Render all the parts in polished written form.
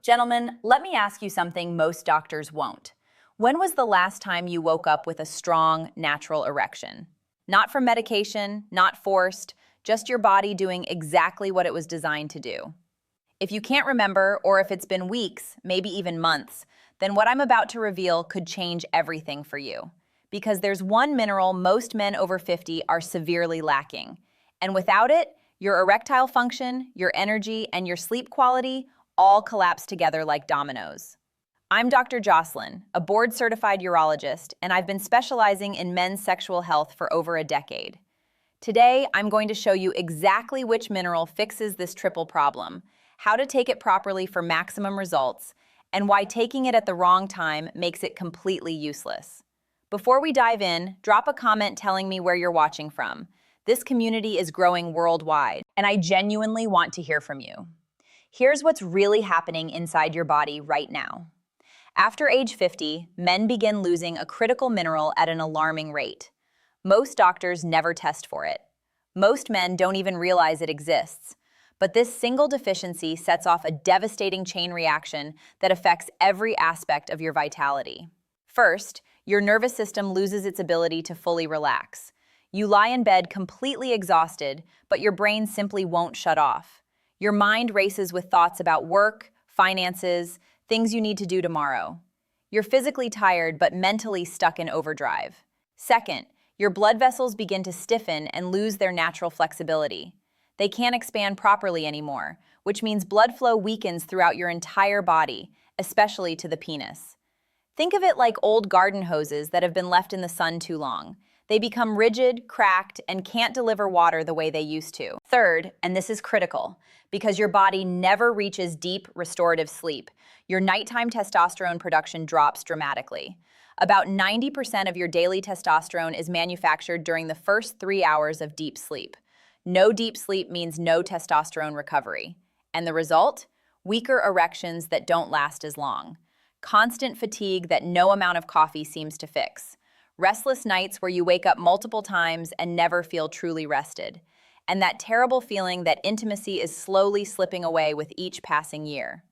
Gentlemen, let me ask you something most doctors won't. When was the last time you woke up with a strong, natural erection? Not from medication, not forced, just your body doing exactly what it was designed to do. If you can't remember, or if it's been weeks, maybe even months, then what I'm about to reveal could change everything for you. Because there's one mineral most men over 50 are severely lacking. And without it, your erectile function, your energy, and your sleep quality all collapse together like dominoes. I'm Dr. Jocelyn, a board-certified urologist, and I've been specializing in men's sexual health for over a decade. Today, I'm going to show you exactly which mineral fixes this triple problem, how to take it properly for maximum results, and why taking it at the wrong time makes it completely useless. Before we dive in, drop a comment telling me where you're watching from. This community is growing worldwide, and I genuinely want to hear from you. Here's what's really happening inside your body right now. After age 50, men begin losing a critical mineral at an alarming rate. Most doctors never test for it. Most men don't even realize it exists. But this single deficiency sets off a devastating chain reaction that affects every aspect of your vitality. First, your nervous system loses its ability to fully relax. You lie in bed completely exhausted, but your brain simply won't shut off. Your mind races with thoughts about work, finances, things you need to do tomorrow. You're physically tired but mentally stuck in overdrive. Second, your blood vessels begin to stiffen and lose their natural flexibility. They can't expand properly anymore, which means blood flow weakens throughout your entire body, especially to the penis. Think of it like old garden hoses that have been left in the sun too long. They become rigid, cracked, and can't deliver water the way they used to. Third, and this is critical, because your body never reaches deep, restorative sleep, your nighttime testosterone production drops dramatically. About 90% of your daily testosterone is manufactured during the first 3 hours of deep sleep. No deep sleep means no testosterone recovery. And the result? Weaker erections that don't last as long. Constant fatigue that no amount of coffee seems to fix. Restless nights where you wake up multiple times and never feel truly rested. And that terrible feeling that intimacy is slowly slipping away with each passing year.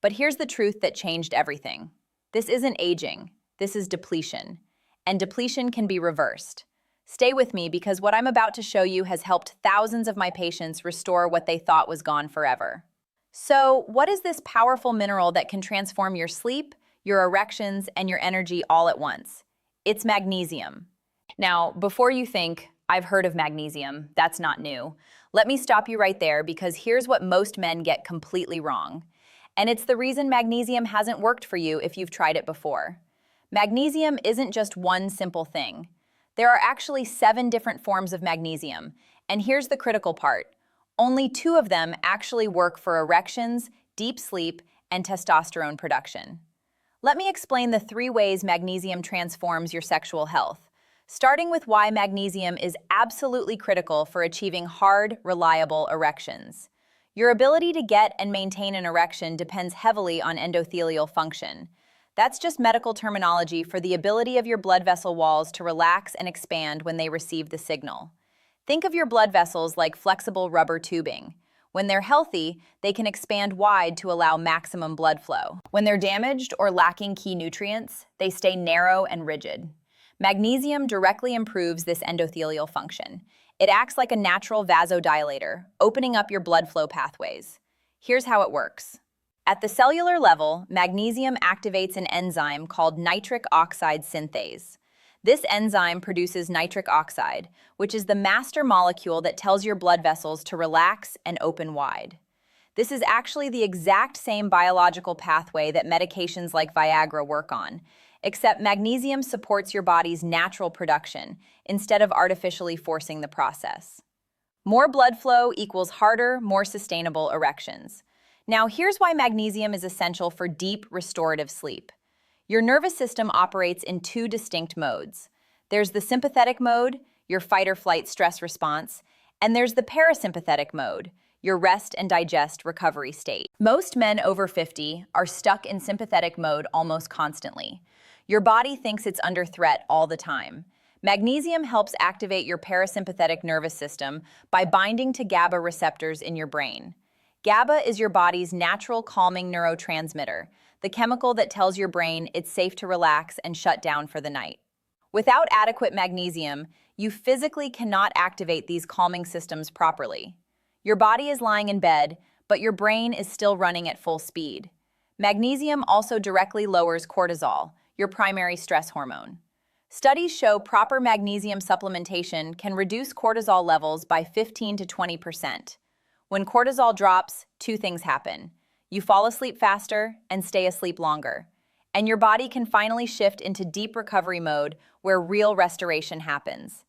But here's the truth that changed everything. This isn't aging, this is depletion. And depletion can be reversed. Stay with me because what I'm about to show you has helped thousands of my patients restore what they thought was gone forever. So, what is this powerful mineral that can transform your sleep, your erections, and your energy all at once? It's magnesium. Now, before you think, I've heard of magnesium, that's not new. Let me stop you right there because here's what most men get completely wrong. And it's the reason magnesium hasn't worked for you if you've tried it before. Magnesium isn't just one simple thing. There are actually 7 different forms of magnesium, and here's the critical part. Only 2 of them actually work for erections, deep sleep, and testosterone production. Let me explain the 3 ways magnesium transforms your sexual health, starting with why magnesium is absolutely critical for achieving hard, reliable erections. Your ability to get and maintain an erection depends heavily on endothelial function. That's just medical terminology for the ability of your blood vessel walls to relax and expand when they receive the signal. Think of your blood vessels like flexible rubber tubing. When they're healthy, they can expand wide to allow maximum blood flow. When they're damaged or lacking key nutrients, they stay narrow and rigid. Magnesium directly improves this endothelial function. It acts like a natural vasodilator, opening up your blood flow pathways. Here's how it works. At the cellular level, magnesium activates an enzyme called nitric oxide synthase. This enzyme produces nitric oxide, which is the master molecule that tells your blood vessels to relax and open wide. This is actually the exact same biological pathway that medications like Viagra work on, except magnesium supports your body's natural production instead of artificially forcing the process. More blood flow equals harder, more sustainable erections. Now, here's why magnesium is essential for deep, restorative sleep. Your nervous system operates in 2 distinct modes. There's the sympathetic mode, your fight or flight stress response, and there's the parasympathetic mode, your rest and digest recovery state. Most men over 50 are stuck in sympathetic mode almost constantly. Your body thinks it's under threat all the time. Magnesium helps activate your parasympathetic nervous system by binding to GABA receptors in your brain. GABA is your body's natural calming neurotransmitter, the chemical that tells your brain it's safe to relax and shut down for the night. Without adequate magnesium, you physically cannot activate these calming systems properly. Your body is lying in bed, but your brain is still running at full speed. Magnesium also directly lowers cortisol, your primary stress hormone. Studies show proper magnesium supplementation can reduce cortisol levels by 15 to 20%. When cortisol drops, two things happen. You fall asleep faster and stay asleep longer. And your body can finally shift into deep recovery mode where real restoration happens.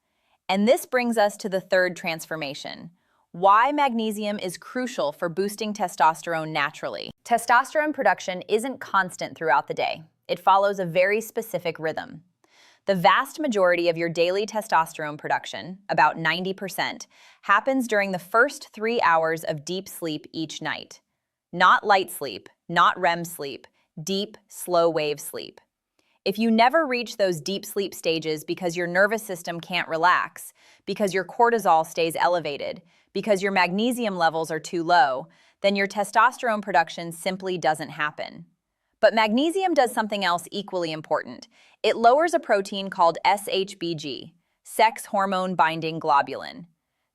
And this brings us to the third transformation: why magnesium is crucial for boosting testosterone naturally. Testosterone production isn't constant throughout the day. It follows a very specific rhythm. The vast majority of your daily testosterone production, about 90%, happens during the first 3 hours of deep sleep each night. Not light sleep, not REM sleep, deep, slow-wave sleep. If you never reach those deep sleep stages because your nervous system can't relax, because your cortisol stays elevated, because your magnesium levels are too low, then your testosterone production simply doesn't happen. But magnesium does something else equally important. It lowers a protein called SHBG, sex hormone binding globulin.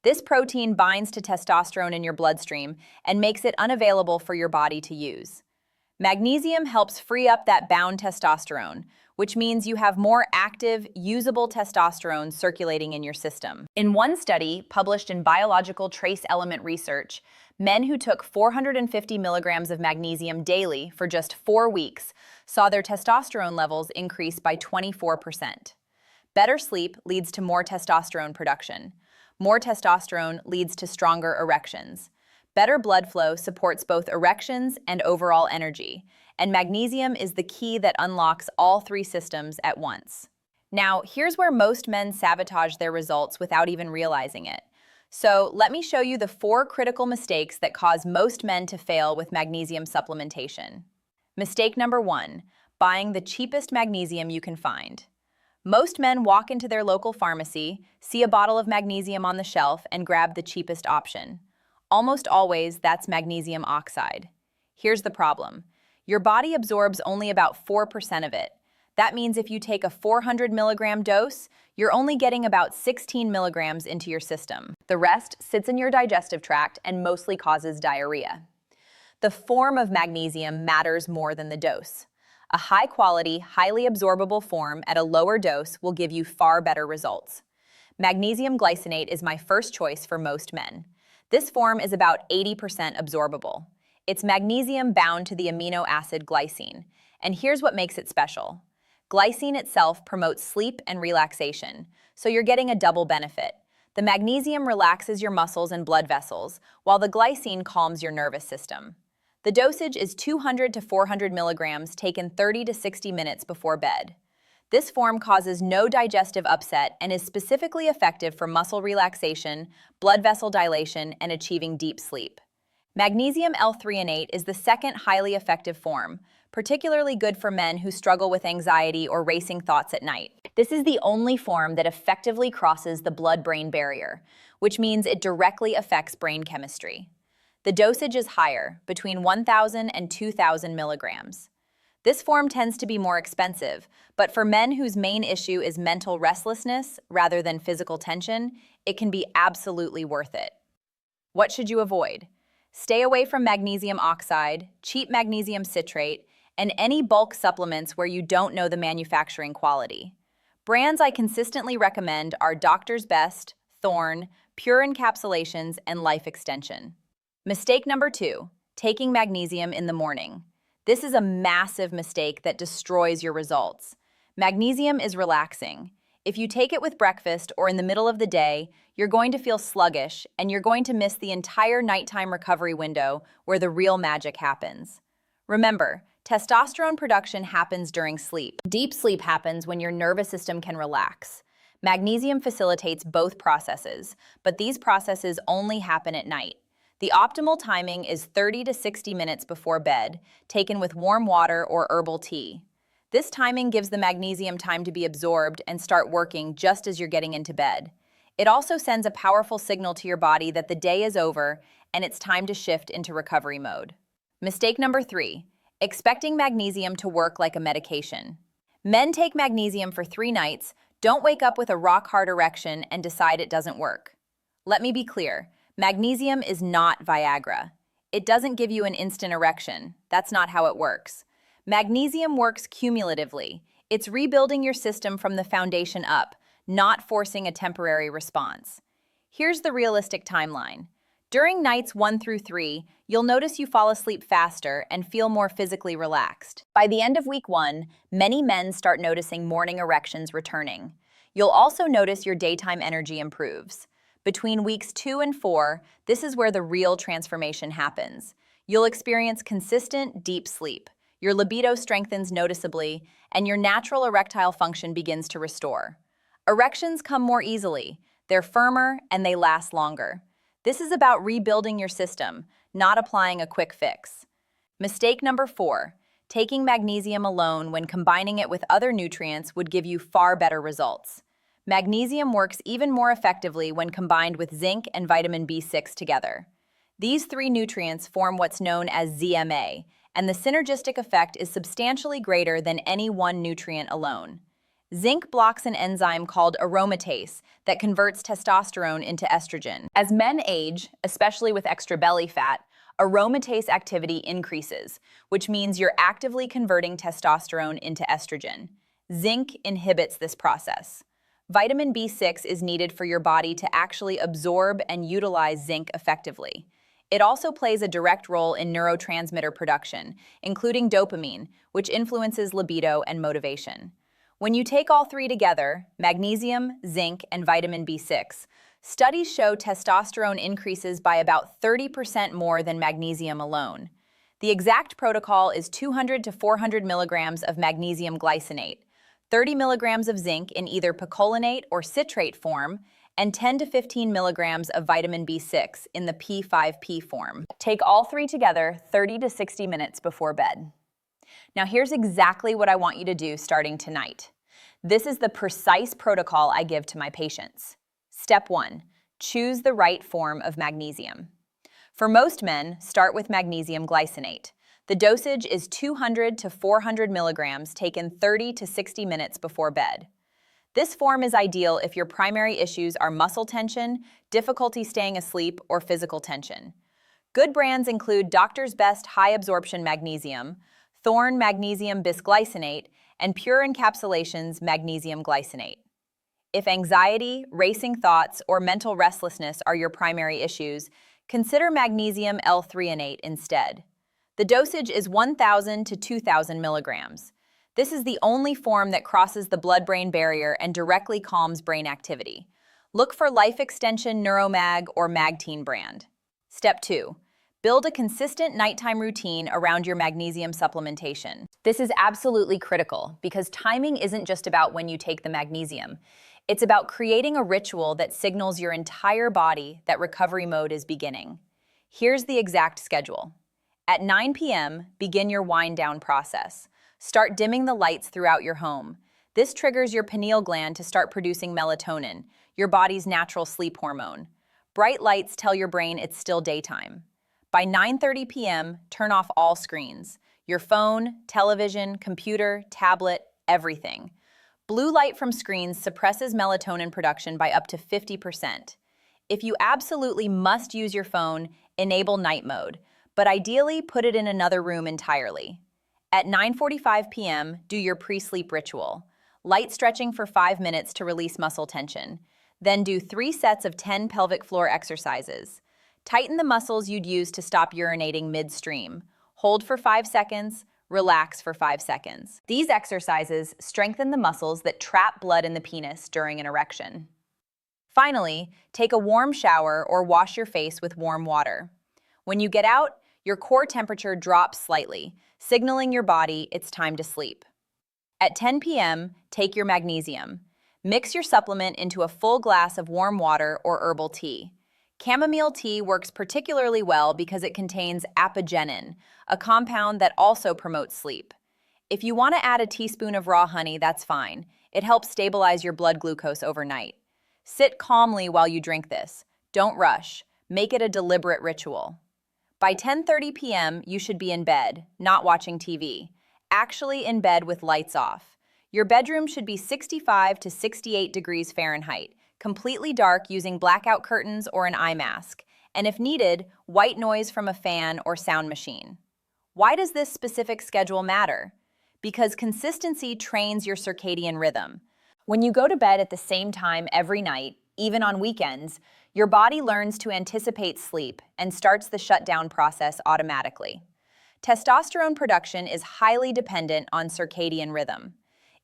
This protein binds to testosterone in your bloodstream and makes it unavailable for your body to use. Magnesium helps free up that bound testosterone, which means you have more active, usable testosterone circulating in your system. In one study, published in Biological Trace Element Research, men who took 450 milligrams of magnesium daily for just 4 weeks saw their testosterone levels increase by 24%. Better sleep leads to more testosterone production. More testosterone leads to stronger erections. Better blood flow supports both erections and overall energy, and magnesium is the key that unlocks all three systems at once. Now, here's where most men sabotage their results without even realizing it. So, let me show you the 4 critical mistakes that cause most men to fail with magnesium supplementation. Mistake number 1, buying the cheapest magnesium you can find. Most men walk into their local pharmacy, see a bottle of magnesium on the shelf, and grab the cheapest option. Almost always, that's magnesium oxide. Here's the problem. Your body absorbs only about 4% of it. That means if you take a 400 milligram dose, you're only getting about 16 milligrams into your system. The rest sits in your digestive tract and mostly causes diarrhea. The form of magnesium matters more than the dose. A high-quality, highly absorbable form at a lower dose will give you far better results. Magnesium glycinate is my first choice for most men. This form is about 80% absorbable. It's magnesium bound to the amino acid glycine, and here's what makes it special. Glycine itself promotes sleep and relaxation, so you're getting a double benefit. The magnesium relaxes your muscles and blood vessels, while the glycine calms your nervous system. The dosage is 200 to 400 milligrams taken 30 to 60 minutes before bed. This form causes no digestive upset and is specifically effective for muscle relaxation, blood vessel dilation, and achieving deep sleep. Magnesium L-threonate is the second highly effective form, particularly good for men who struggle with anxiety or racing thoughts at night. This is the only form that effectively crosses the blood-brain barrier, which means it directly affects brain chemistry. The dosage is higher, between 1,000 and 2,000 milligrams. This form tends to be more expensive, but for men whose main issue is mental restlessness rather than physical tension, it can be absolutely worth it. What should you avoid? Stay away from magnesium oxide, cheap magnesium citrate, and any bulk supplements where you don't know the manufacturing quality. Brands I consistently recommend are Doctor's Best, Thorne, Pure Encapsulations, and Life Extension. Mistake number 2, taking magnesium in the morning. This is a massive mistake that destroys your results. Magnesium is relaxing. If you take it with breakfast or in the middle of the day, you're going to feel sluggish and you're going to miss the entire nighttime recovery window where the real magic happens. Remember, testosterone production happens during sleep. Deep sleep happens when your nervous system can relax. Magnesium facilitates both processes, but these processes only happen at night. The optimal timing is 30 to 60 minutes before bed, taken with warm water or herbal tea. This timing gives the magnesium time to be absorbed and start working just as you're getting into bed. It also sends a powerful signal to your body that the day is over and it's time to shift into recovery mode. Mistake number 3, expecting magnesium to work like a medication. Men take magnesium for 3 nights, don't wake up with a rock-hard erection and decide it doesn't work. Let me be clear, magnesium is not Viagra. It doesn't give you an instant erection. That's not how it works. Magnesium works cumulatively. It's rebuilding your system from the foundation up, not forcing a temporary response. Here's the realistic timeline. During nights 1 through 3, you'll notice you fall asleep faster and feel more physically relaxed. By the end of week 1, many men start noticing morning erections returning. You'll also notice your daytime energy improves. Between weeks 2 and 4, this is where the real transformation happens. You'll experience consistent, deep sleep. Your libido strengthens noticeably, and your natural erectile function begins to restore. Erections come more easily, they're firmer, and they last longer. This is about rebuilding your system, not applying a quick fix. Mistake number 4, taking magnesium alone when combining it with other nutrients would give you far better results. Magnesium works even more effectively when combined with zinc and vitamin B6 together. These 3 nutrients form what's known as ZMA, and the synergistic effect is substantially greater than any one nutrient alone. Zinc blocks an enzyme called aromatase that converts testosterone into estrogen. As men age, especially with extra belly fat, aromatase activity increases, which means you're actively converting testosterone into estrogen. Zinc inhibits this process. Vitamin B6 is needed for your body to actually absorb and utilize zinc effectively. It also plays a direct role in neurotransmitter production, including dopamine, which influences libido and motivation. When you take all 3 together, magnesium, zinc, and vitamin B6, studies show testosterone increases by about 30% more than magnesium alone. The exact protocol is 200 to 400 milligrams of magnesium glycinate, 30 milligrams of zinc in either picolinate or citrate form, and 10 to 15 milligrams of vitamin B6 in the P5P form. Take all 3 together 30 to 60 minutes before bed. Now here's exactly what I want you to do starting tonight. This is the precise protocol I give to my patients. Step 1, choose the right form of magnesium. For most men, start with magnesium glycinate. The dosage is 200 to 400 milligrams taken 30 to 60 minutes before bed. This form is ideal if your primary issues are muscle tension, difficulty staying asleep, or physical tension. Good brands include Doctor's Best High Absorption Magnesium, Thorne Magnesium Bisglycinate, and Pure Encapsulations Magnesium Glycinate. If anxiety, racing thoughts, or mental restlessness are your primary issues, consider magnesium L-threonate instead. The dosage is 1,000 to 2,000 milligrams. This is the only form that crosses the blood-brain barrier and directly calms brain activity. Look for Life Extension Neuromag or Magtine brand. Step 2. Build a consistent nighttime routine around your magnesium supplementation. This is absolutely critical because timing isn't just about when you take the magnesium. It's about creating a ritual that signals your entire body that recovery mode is beginning. Here's the exact schedule. At 9 p.m., begin your wind-down process. Start dimming the lights throughout your home. This triggers your pineal gland to start producing melatonin, your body's natural sleep hormone. Bright lights tell your brain it's still daytime. By 9:30 p.m., turn off all screens. Your phone, television, computer, tablet, everything. Blue light from screens suppresses melatonin production by up to 50%. If you absolutely must use your phone, enable night mode, but ideally put it in another room entirely. At 9:45 p.m., do your pre-sleep ritual. Light stretching for 5 minutes to release muscle tension. Then do 3 sets of 10 pelvic floor exercises. Tighten the muscles you'd use to stop urinating midstream. Hold for 5 seconds, relax for 5 seconds. These exercises strengthen the muscles that trap blood in the penis during an erection. Finally, take a warm shower or wash your face with warm water. When you get out, your core temperature drops slightly, signaling your body it's time to sleep. At 10 p.m., take your magnesium. Mix your supplement into a full glass of warm water or herbal tea. Chamomile tea works particularly well because it contains apigenin, a compound that also promotes sleep. If you want to add a teaspoon of raw honey, that's fine. It helps stabilize your blood glucose overnight. Sit calmly while you drink this. Don't rush. Make it a deliberate ritual. By 10:30 p.m., you should be in bed, not watching TV. Actually in bed with lights off. Your bedroom should be 65 to 68 degrees Fahrenheit, completely dark using blackout curtains or an eye mask, and if needed, white noise from a fan or sound machine. Why does this specific schedule matter? Because consistency trains your circadian rhythm. When you go to bed at the same time every night, even on weekends, your body learns to anticipate sleep and starts the shutdown process automatically. Testosterone production is highly dependent on circadian rhythm.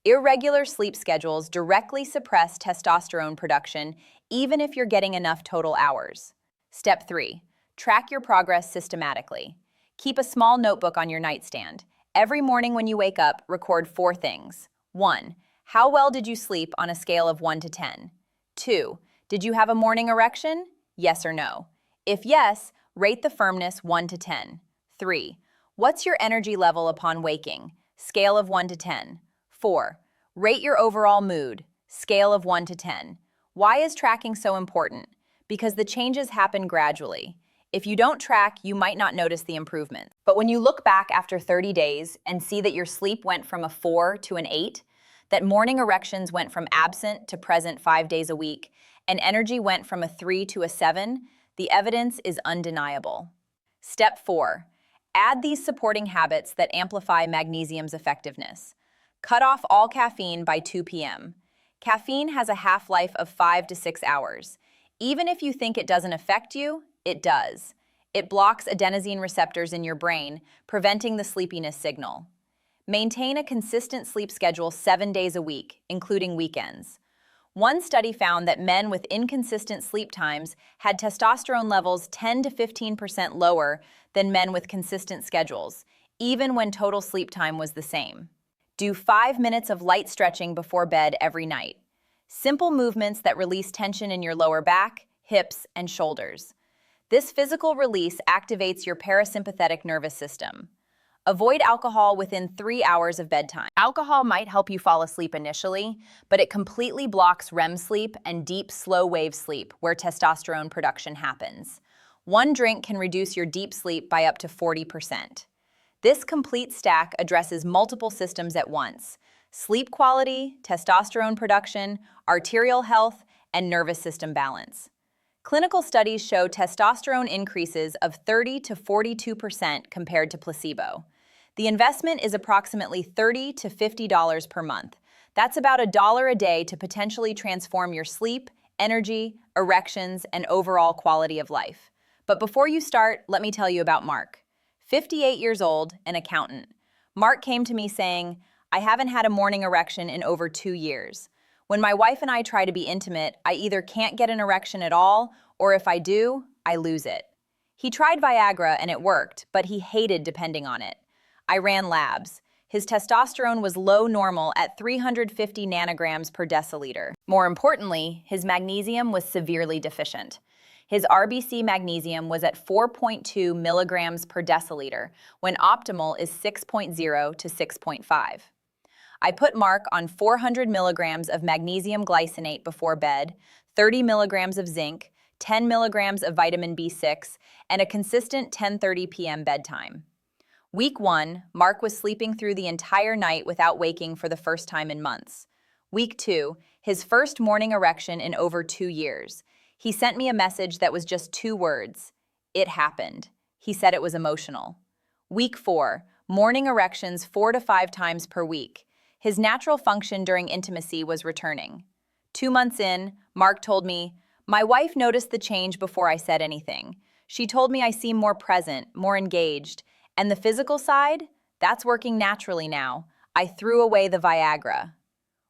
Irregular sleep schedules directly suppress testosterone production even if you're getting enough total hours. Step 3. Track your progress systematically. Keep a small notebook on your nightstand. Every morning when you wake up, record 4 things. 1. How well did you sleep on a scale of 1 to 10? 2. Did you have a morning erection? Yes or no? If yes, rate the firmness 1 to 10. 3. What's your energy level upon waking? Scale of 1 to 10. 4. Rate your overall mood. Scale of 1 to 10. Why is tracking so important? Because the changes happen gradually. If you don't track, you might not notice the improvement. But when you look back after 30 days and see that your sleep went from a 4 to an 8, that morning erections went from absent to present 5 days a week, and energy went from a 3 to a 7, the evidence is undeniable. Step 4. Add these supporting habits that amplify magnesium's effectiveness. Cut off all caffeine by 2 p.m. Caffeine has a half-life of 5 to 6 hours. Even if you think it doesn't affect you, it does. It blocks adenosine receptors in your brain, preventing the sleepiness signal. Maintain a consistent sleep schedule 7 days a week, including weekends. One study found that men with inconsistent sleep times had testosterone levels 10 to 15% lower than men with consistent schedules, even when total sleep time was the same. Do 5 minutes of light stretching before bed every night. Simple movements that release tension in your lower back, hips, and shoulders. This physical release activates your parasympathetic nervous system. Avoid alcohol within 3 hours of bedtime. Alcohol might help you fall asleep initially, but it completely blocks REM sleep and deep, slow-wave sleep, where testosterone production happens. One drink can reduce your deep sleep by up to 40%. This complete stack addresses multiple systems at once: sleep quality, testosterone production, arterial health, and nervous system balance. Clinical studies show testosterone increases of 30 to 42% compared to placebo. The investment is approximately $30 to $50 per month. That's about $1 a day to potentially transform your sleep, energy, erections, and overall quality of life. But before you start, let me tell you about Mark. 58 years old, an accountant. Mark came to me saying, "I haven't had a morning erection in over 2 years. When my wife and I try to be intimate, I either can't get an erection at all, or if I do, I lose it." He tried Viagra and it worked, but he hated depending on it. I ran labs. His testosterone was low normal at 350 nanograms per deciliter. More importantly, his magnesium was severely deficient. His RBC magnesium was at 4.2 milligrams per deciliter, when optimal is 6.0 to 6.5. I put Mark on 400 milligrams of magnesium glycinate before bed, 30 milligrams of zinc, 10 milligrams of vitamin B6, and a consistent 10:30 p.m. bedtime. Week 1, Mark was sleeping through the entire night without waking for the first time in months. Week 2, his first morning erection in over 2 years. He sent me a message that was just 2 words. It happened. He said it was emotional. Week 4, morning erections 4 to 5 times per week. His natural function during intimacy was returning. 2 months in, Mark told me, "My wife noticed the change before I said anything. She told me I seem more present, more engaged. And the physical side? That's working naturally now. I threw away the Viagra."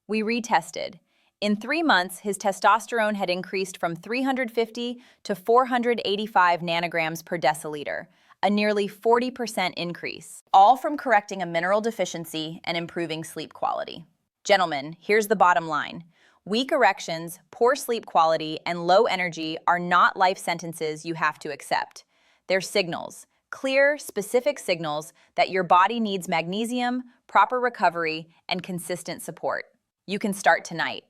We retested. In 3 months, his testosterone had increased from 350 to 485 nanograms per deciliter, a nearly 40% increase, all from correcting a mineral deficiency and improving sleep quality. Gentlemen, here's the bottom line. Weak erections, poor sleep quality, and low energy are not life sentences you have to accept. They're signals. Clear, specific signals that your body needs magnesium, proper recovery, and consistent support. You can start tonight.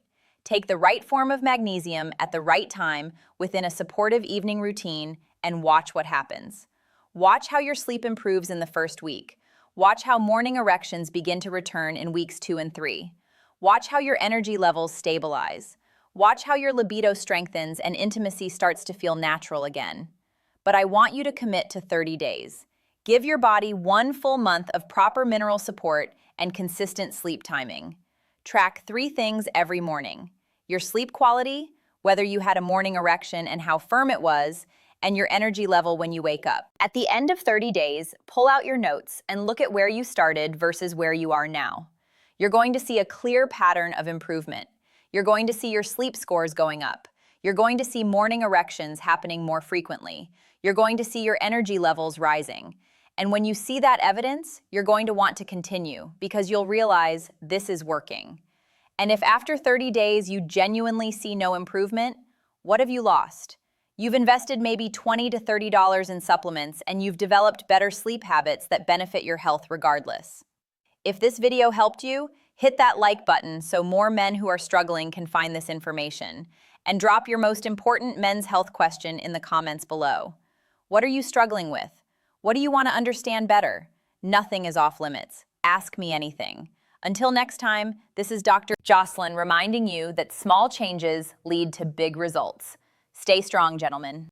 Take the right form of magnesium at the right time within a supportive evening routine and watch what happens. Watch how your sleep improves in the first week. Watch how morning erections begin to return in weeks 2 and 3. Watch how your energy levels stabilize. Watch how your libido strengthens and intimacy starts to feel natural again. But I want you to commit to 30 days. Give your body 1 full month of proper mineral support and consistent sleep timing. Track 3 things every morning: your sleep quality, whether you had a morning erection and how firm it was, and your energy level when you wake up. At the end of 30 days, pull out your notes and look at where you started versus where you are now. You're going to see a clear pattern of improvement. You're going to see your sleep scores going up. You're going to see morning erections happening more frequently. You're going to see your energy levels rising. And when you see that evidence, you're going to want to continue because you'll realize this is working. And if after 30 days you genuinely see no improvement, what have you lost? You've invested maybe $20 to $30 in supplements and you've developed better sleep habits that benefit your health regardless. If this video helped you, hit that like button so more men who are struggling can find this information. And drop your most important men's health question in the comments below. What are you struggling with? What do you want to understand better? Nothing is off limits. Ask me anything. Until next time, this is Dr. Jocelyn reminding you that small changes lead to big results. Stay strong, gentlemen.